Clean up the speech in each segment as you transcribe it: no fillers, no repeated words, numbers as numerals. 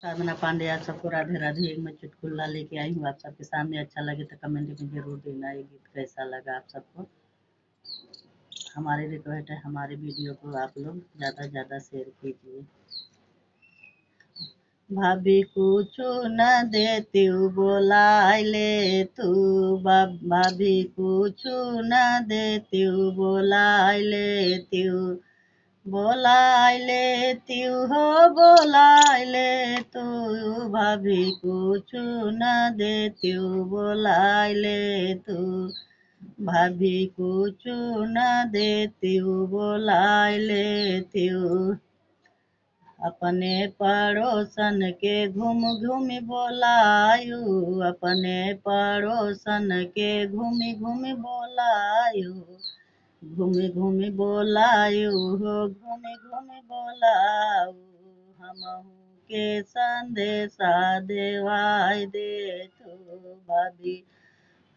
साधना पांडे, आप सबको राधे राधे। एक मैं चुटकुला लेके आई हूँ आप सबके सामने। अच्छा लगे तो कमेंट में जरूर देना ये गीत कैसा लगा आप सबको। हमारी रिक्वेस्ट है, हमारे वीडियो को आप लोग ज़्यादा से ज़्यादा शेयर कीजिए। भाभी कुछु न देती बोलाई ले तू, भाभी कुछु न देती बोलाई लेती, बोलाई लेती हो बोलाई ले तू, भाभी कुछु न देती बोलाई ले तू, भाभी कुछु न देती बोलाई लेती। अपने पड़ोसन के घूम घूम बोलायू, अपने पड़ोसन के घूम घूम बोलायू, घूमी घूमी बोलायू हो, घूमी घूमी बोलाऊ। हमहू के संदेशा देवाय दे तू, भाभी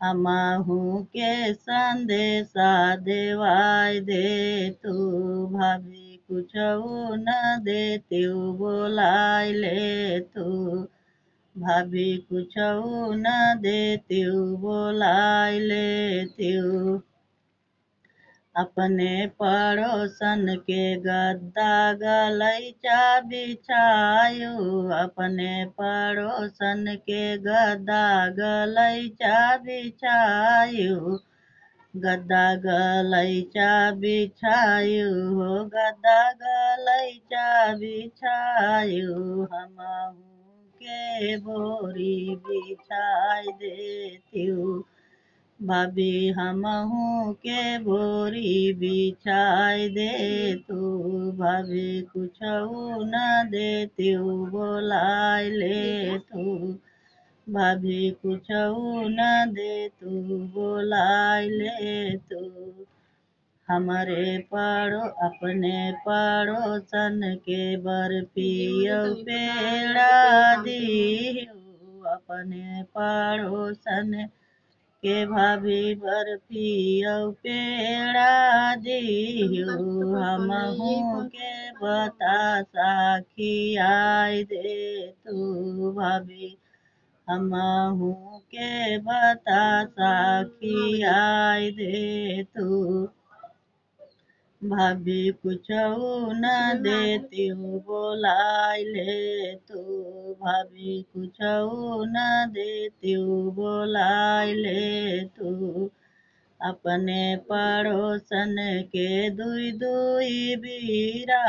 हमहू के संदेशा देवाय दे तू, भाभी कुछऊ न देती बोलाई ले तू, भाभी कुछऊ न देती बोलाई लेती। अपने पड़ोसन के गद्दा गलैचा बिछायू, अपने पड़ोसन के गद्दा गलैचा बिछायू, गद्दा गलैचा बिछायू हो, गद्दा गलैचा बिछायू। हमहू के बोरी बिछाई देती, भाभी हमहू के बोरी बिछाई दे तू, भाभी कुछऊ न देती बोलाई ले तू, भाभी कुछऊ न दे तू बोलाई ले तू। हमारे अपने पड़ोसन के बर्फियो पेड़ा दियो, अपने पड़ोसन के भाभी बर्फियो पेड़ा दियो, हमहू के बतासा खियाई दे तू, भाभी हमहू के बतासा खियाई दे तू, भाभी कुछऊ न देती बोलाई ले तू, भाभी कुछऊ न देती बोलाई ले तू। अपने पड़ोसन के दुई दुई बीरा,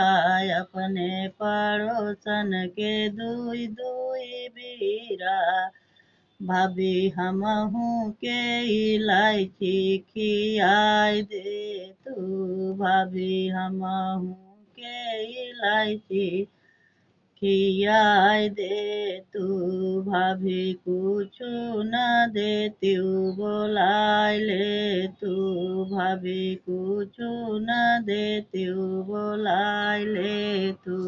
अपने पड़ोसन के दुई दुई बीरा, भाभी हमहू के इलायची खियाई दे तू, भाभी हमहू के इलायची खियाई दे तू, भाभी कुछु न देती बोलाई ले तू, भाभी कुछु न देती बोलाई ले तू।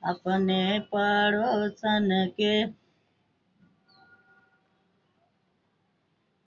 अपने पड़ोसन के